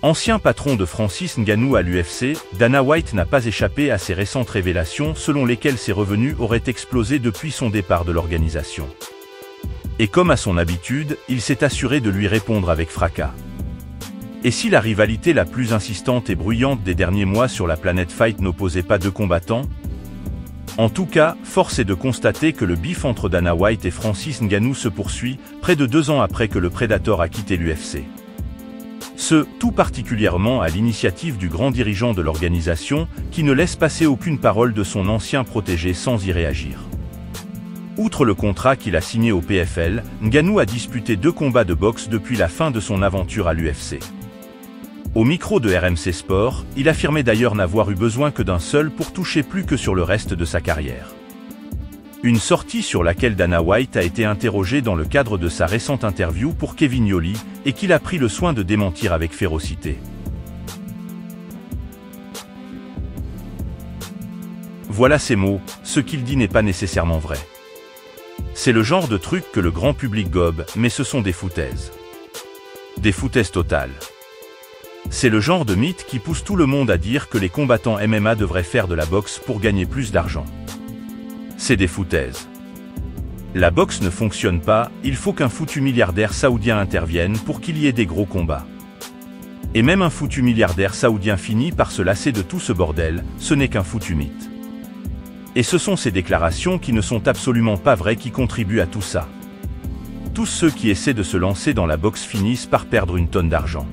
Ancien patron de Francis Ngannou à l'UFC, Dana White n'a pas échappé à ses récentes révélations selon lesquelles ses revenus auraient explosé depuis son départ de l'organisation. Et comme à son habitude, il s'est assuré de lui répondre avec fracas. Et si la rivalité la plus insistante et bruyante des derniers mois sur la planète Fight n'opposait pas deux combattants? En tout cas, force est de constater que le bif entre Dana White et Francis Ngannou se poursuit, près de 2 ans après que le Predator a quitté l'UFC. Tout particulièrement à l'initiative du grand dirigeant de l'organisation, qui ne laisse passer aucune parole de son ancien protégé sans y réagir. Outre le contrat qu'il a signé au PFL, Ngannou a disputé 2 combats de boxe depuis la fin de son aventure à l'UFC. Au micro de RMC Sport, il affirmait d'ailleurs n'avoir eu besoin que d'un seul pour toucher plus que sur le reste de sa carrière. Une sortie sur laquelle Dana White a été interrogé dans le cadre de sa récente interview pour Kevin Yoli, et qu'il a pris le soin de démentir avec férocité. Voilà ses mots, ce qu'il dit n'est pas nécessairement vrai. C'est le genre de truc que le grand public gobe, mais ce sont des foutaises. Des foutaises totales. C'est le genre de mythe qui pousse tout le monde à dire que les combattants MMA devraient faire de la boxe pour gagner plus d'argent. C'est des foutaises. La boxe ne fonctionne pas, il faut qu'un foutu milliardaire saoudien intervienne pour qu'il y ait des gros combats. Et même un foutu milliardaire saoudien finit par se lasser de tout ce bordel, ce n'est qu'un foutu mythe. Et ce sont ces déclarations qui ne sont absolument pas vraies qui contribuent à tout ça. Tous ceux qui essaient de se lancer dans la boxe finissent par perdre une tonne d'argent.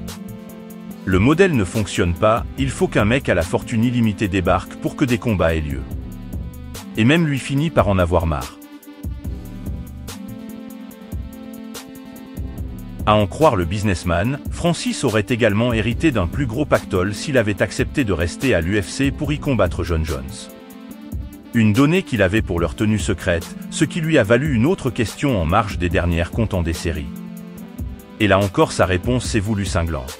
Le modèle ne fonctionne pas, il faut qu'un mec à la fortune illimitée débarque pour que des combats aient lieu. Et même lui finit par en avoir marre. À en croire le businessman, Francis aurait également hérité d'un plus gros pactole s'il avait accepté de rester à l'UFC pour y combattre John Jones. Une donnée qu'il avait pour leur tenue secrète, ce qui lui a valu une autre question en marge des dernières comptant des séries. Et là encore sa réponse s'est voulue cinglante.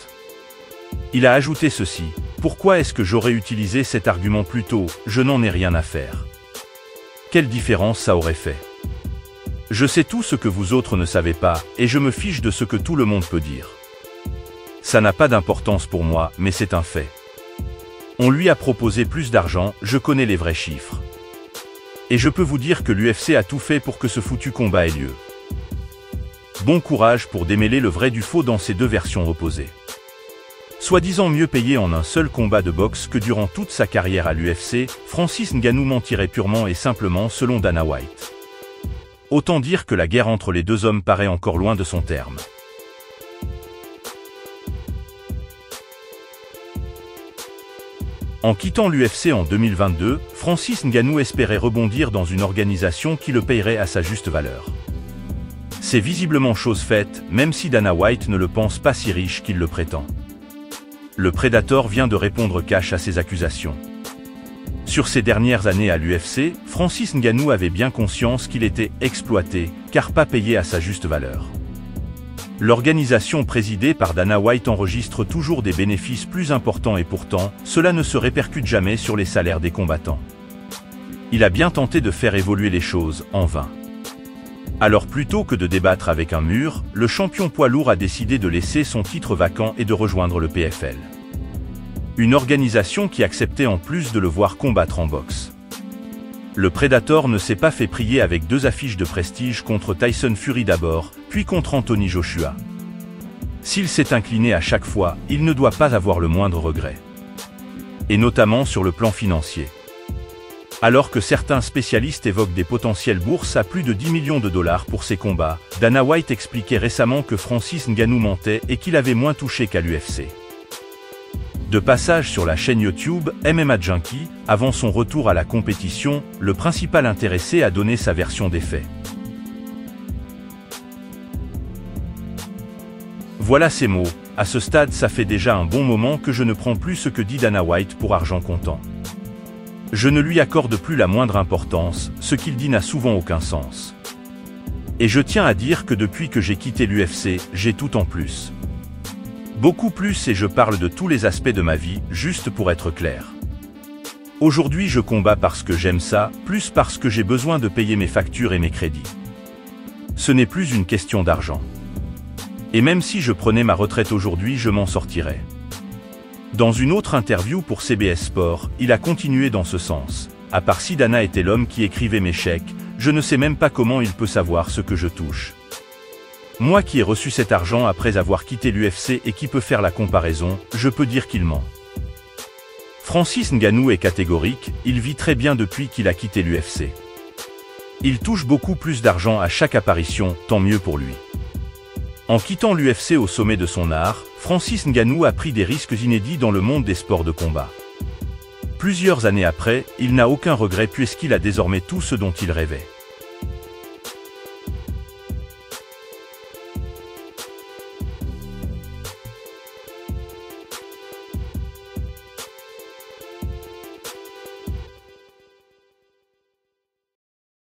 Il a ajouté ceci: pourquoi est-ce que j'aurais utilisé cet argument plus tôt? Je n'en ai rien à faire. Quelle différence ça aurait fait? Je sais tout ce que vous autres ne savez pas, et je me fiche de ce que tout le monde peut dire. Ça n'a pas d'importance pour moi, mais c'est un fait. On lui a proposé plus d'argent, je connais les vrais chiffres. Et je peux vous dire que l'UFC a tout fait pour que ce foutu combat ait lieu. Bon courage pour démêler le vrai du faux dans ces deux versions opposées. Soi-disant mieux payé en un seul combat de boxe que durant toute sa carrière à l'UFC, Francis Ngannou mentirait purement et simplement selon Dana White. Autant dire que la guerre entre les deux hommes paraît encore loin de son terme. En quittant l'UFC en 2022, Francis Ngannou espérait rebondir dans une organisation qui le payerait à sa juste valeur. C'est visiblement chose faite, même si Dana White ne le pense pas si riche qu'il le prétend. Le Predator vient de répondre cash à ces accusations. Sur ces dernières années à l'UFC, Francis Ngannou avait bien conscience qu'il était exploité, car pas payé à sa juste valeur. L'organisation présidée par Dana White enregistre toujours des bénéfices plus importants et pourtant, cela ne se répercute jamais sur les salaires des combattants. Il a bien tenté de faire évoluer les choses, en vain. Alors plutôt que de débattre avec un mur, le champion poids lourd a décidé de laisser son titre vacant et de rejoindre le PFL. Une organisation qui acceptait en plus de le voir combattre en boxe. Le Predator ne s'est pas fait prier avec 2 affiches de prestige contre Tyson Fury d'abord, puis contre Anthony Joshua. S'il s'est incliné à chaque fois, il ne doit pas avoir le moindre regret. Et notamment sur le plan financier. Alors que certains spécialistes évoquent des potentielles bourses à plus de 10 millions de dollars pour ces combats, Dana White expliquait récemment que Francis Ngannou mentait et qu'il avait moins touché qu'à l'UFC. De passage sur la chaîne YouTube MMA Junkie, avant son retour à la compétition, le principal intéressé a donné sa version des faits. Voilà ses mots: à ce stade ça fait déjà un bon moment que je ne prends plus ce que dit Dana White pour argent comptant. Je ne lui accorde plus la moindre importance, ce qu'il dit n'a souvent aucun sens. Et je tiens à dire que depuis que j'ai quitté l'UFC, j'ai tout en plus. Beaucoup plus, et je parle de tous les aspects de ma vie, juste pour être clair. Aujourd'hui je combats parce que j'aime ça, plus parce que j'ai besoin de payer mes factures et mes crédits. Ce n'est plus une question d'argent. Et même si je prenais ma retraite aujourd'hui, je m'en sortirais. Dans une autre interview pour CBS Sport, il a continué dans ce sens. À part si Dana était l'homme qui écrivait mes chèques, je ne sais même pas comment il peut savoir ce que je touche. Moi qui ai reçu cet argent après avoir quitté l'UFC et qui peut faire la comparaison, je peux dire qu'il ment. Francis Ngannou est catégorique, il vit très bien depuis qu'il a quitté l'UFC. Il touche beaucoup plus d'argent à chaque apparition, tant mieux pour lui. En quittant l'UFC au sommet de son art, Francis Ngannou a pris des risques inédits dans le monde des sports de combat. Plusieurs années après, il n'a aucun regret puisqu'il a désormais tout ce dont il rêvait.